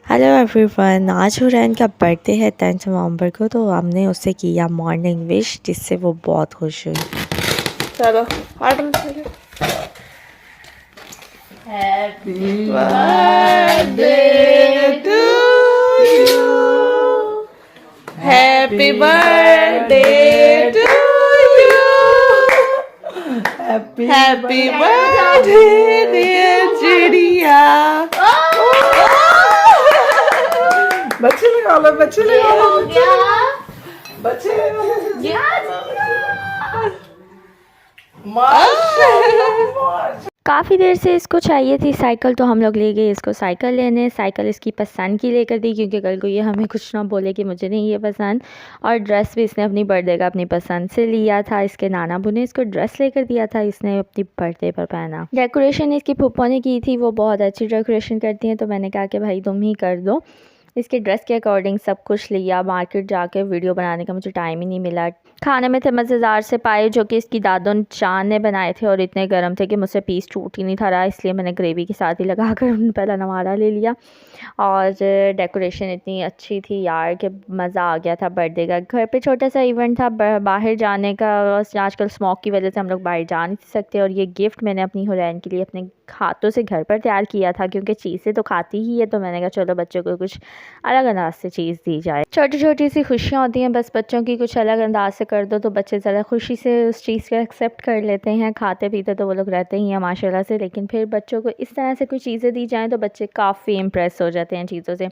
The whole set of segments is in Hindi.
हेलो एवरीवन, आज हुरैन का बर्थडे है 10 नवंबर को, तो हमने उसे किया मॉर्निंग विश, जिससे वो बहुत खुश हुई। चलो happy birthday to you, happy birthday to you, happy birthday dear चिड़िया। बच्चे लगा लो, बच्चे लगा लो, बच्चे लगा लो। माशाल्लाह। काफ़ी देर से इसको चाहिए थी साइकिल, तो हम लोग ले गए इसको साइकिल लेने। साइकिल इसकी पसंद की लेकर दी, क्योंकि कल को ये हमें कुछ ना बोले कि मुझे नहीं ये पसंद। और ड्रेस भी इसने अपनी बर्थडे का अपनी पसंद से लिया था। इसके नाना बुने इसको ड्रेस लेकर दिया था, इसने अपनी बर्थडे पर पहना। डेकोरेशन इसकी फूफो ने की थी, वो बहुत अच्छी डेकोरेशन करती हैं, तो मैंने कहा कि भाई तुम ही कर दो। इसके ड्रेस के अकॉर्डिंग सब कुछ लिया। मार्केट जाके वीडियो बनाने का मुझे टाइम ही नहीं मिला। खाने में थे मज़ेदार से पाए, जो कि इसकी दादो चांद ने बनाए थे, और इतने गर्म थे कि मुझसे पीस टूट ही नहीं था रहा, इसलिए मैंने ग्रेवी के साथ ही लगा कर पहला नवारा ले लिया। और डेकोरेशन इतनी अच्छी थी यार कि मज़ा आ गया था बर्थडे का। घर पे छोटा सा इवेंट था, बाहर जाने का आजकल स्मोक की वजह से हम लोग बाहर जा नहीं सकते। और ये गिफ्ट मैंने अपनी हुरैन के लिए अपने हाथों से घर पर तैयार किया था, क्योंकि चीज़ें तो खाती ही है, तो मैंने कहा चलो बच्चों को कुछ अलग अंदाज से चीज़ दी जाए। छोटी छोटी सी खुशियाँ होती हैं, बस बच्चों की कुछ अलग अंदाज से कर दो तो बच्चे ज़रा खुशी से उस चीज़ को एक्सेप्ट कर लेते हैं। खाते पीते तो वो लोग रहते ही हैं माशाल्लाह से, लेकिन फिर बच्चों को इस तरह से कुछ चीज़ें दी जाएँ तो बच्चे काफ़ी इम्प्रेस हो जाते हैं चीज़ों से।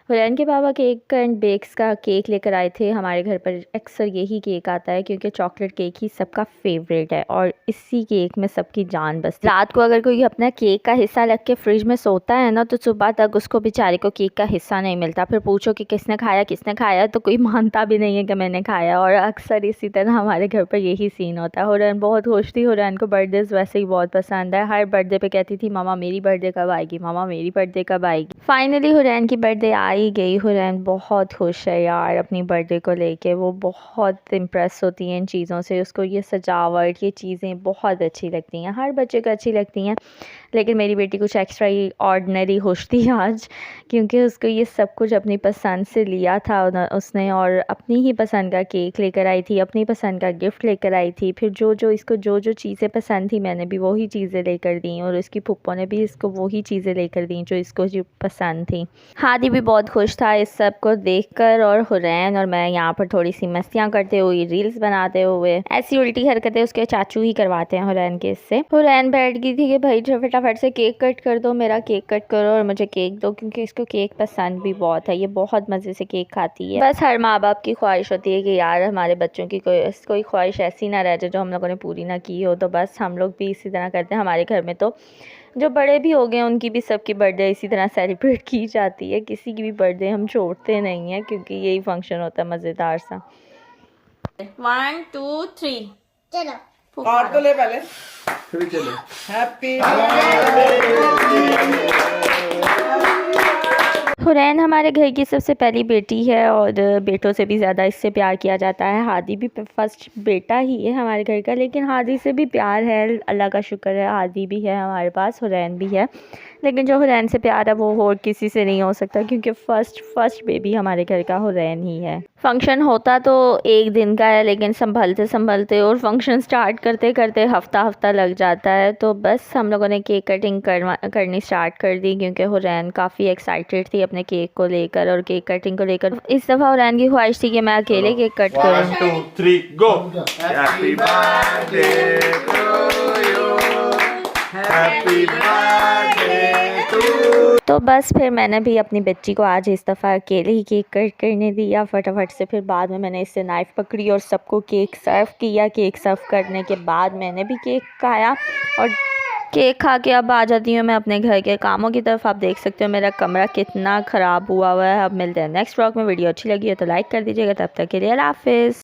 हुरैन के बाबा केक एंड बेक्स का केक लेकर आए थे। हमारे घर पर अक्सर यही केक आता है, क्योंकि चॉकलेट केक ही सबका फेवरेट है, और इसी केक में सबकी जान बसती है। रात को अगर कोई अपना केक का हिस्सा रख के फ्रिज में सोता है ना, तो सुबह तक उसको बेचारे को केक का हिस्सा नहीं मिलता। फिर पूछो कि किसने खाया, तो कोई मानता भी नहीं है कि मैंने खाया। और अक्सर इसी तरह हमारे घर पर यही सीन होता है। हुरैन बहुत खुश थी। हुरैन को बर्थडेज वैसे ही बहुत पसंद है। हर बर्थडे पे कहती थी मामा मेरी बर्थडे कब आएगी, मामा मेरी बर्थडे कब आएगी। फाइनली हुरैन की बर्थडे आई गई। हुरैन बहुत खुश है यार अपनी बर्थडे को लेके। वो बहुत इम्प्रेस होती हैं इन चीज़ों से। उसको ये सजावट, ये चीज़ें बहुत अच्छी लगती हैं। हर बच्चे को अच्छी लगती हैं, लेकिन मेरी बेटी कुछ एक्स्ट्रा ही ऑर्डिनरी खुश थी आज, क्योंकि उसको ये सब कुछ अपनी पसंद से लिया था उसने। और अपनी ही पसंद का केक लेकर आई थी, अपनी पसंद का गिफ्ट लेकर आई थी। फिर इसको जो चीज़ें पसंद थी मैंने भी वही चीज़ें लेकर दी, और उसकी फूफो ने भी इसको वही चीज़ें लेकर दी जो इसको जो पसंद थी। हादी भी बहुत खुश था इस सब को देखकर, और हुरैन और मैं यहाँ पर थोड़ी सी मस्तियाँ करते हुए, रील्स बनाते हुए। ऐसी उल्टी हरकतें उसके चाचू ही करवाते हैं हुरैन के इससे। हुरैन बैठ गई थी कि भाई फटाफट से केक कट कर दो, मेरा केक कट करो और मुझे केक दो, क्योंकि इसको केक पसंद भी बहुत है। ये बहुत मज़े से केक खाती है। बस हर माँ बाप की ख्वाहिश होती है कि यार हमारे बच्चों की कोई ख्वाहिश ऐसी ना रह जाए जो हम लोगों ने पूरी ना की हो। तो बस हम लोग भी इसी तरह करते हैं। हमारे घर में तो जो बड़े भी हो गए उनकी भी सबकी बर्थडे इसी तरह सेलिब्रेट की जाती है। किसी की भी बर्थडे हम छोड़ते नहीं हैं, क्योंकि यही फंक्शन होता है मज़ेदार सा। 1 2 3 चलो और तो ले पहले, फिर चलो। हैप्पी हुरैन हमारे घर की सबसे पहली बेटी है, और बेटों से भी ज़्यादा इससे प्यार किया जाता है। हादी भी फर्स्ट बेटा ही है हमारे घर का, लेकिन हादी से भी प्यार है, अल्लाह का शुक्र है। हादी भी है हमारे पास, हुरैन भी है, लेकिन जो हुरैन से प्यार है वो और किसी से नहीं हो सकता, क्योंकि फर्स्ट बेबी हमारे घर का हुरैन ही है। फंक्शन होता तो एक दिन का है, लेकिन संभलते संभलते और फंक्शन स्टार्ट करते करते हफ्ता लग जाता है। तो बस हम लोगों ने केक कटिंग करनी स्टार्ट कर दी, क्योंकि हुरैन काफ़ी एक्साइटेड थी अपने केक को लेकर और केक कटिंग को लेकर। इस दफ़ा हुरैन की ख्वाहिश थी कि मैं अकेले केक कट करूँ। 1 2 3 go. Happy birthday to you, happy birthday to. तो बस फिर मैंने भी अपनी बच्ची को आज इस दफ़ा अकेले ही केक कट करने दिया फटाफट से। फिर बाद में मैंने इससे नाइफ़ पकड़ी और सबको केक सर्व किया। केक सर्व करने के बाद मैंने भी केक खाया, और केक खा के अब आ जाती हूँ मैं अपने घर के कामों की तरफ। आप देख सकते हो मेरा कमरा कितना ख़राब हुआ है। अब मिलते हैं नेक्स्ट व्लॉग में। वीडियो अच्छी लगी हो तो लाइक कर दीजिएगा। तब तक के लिए अल्लाह हाफ़िज़।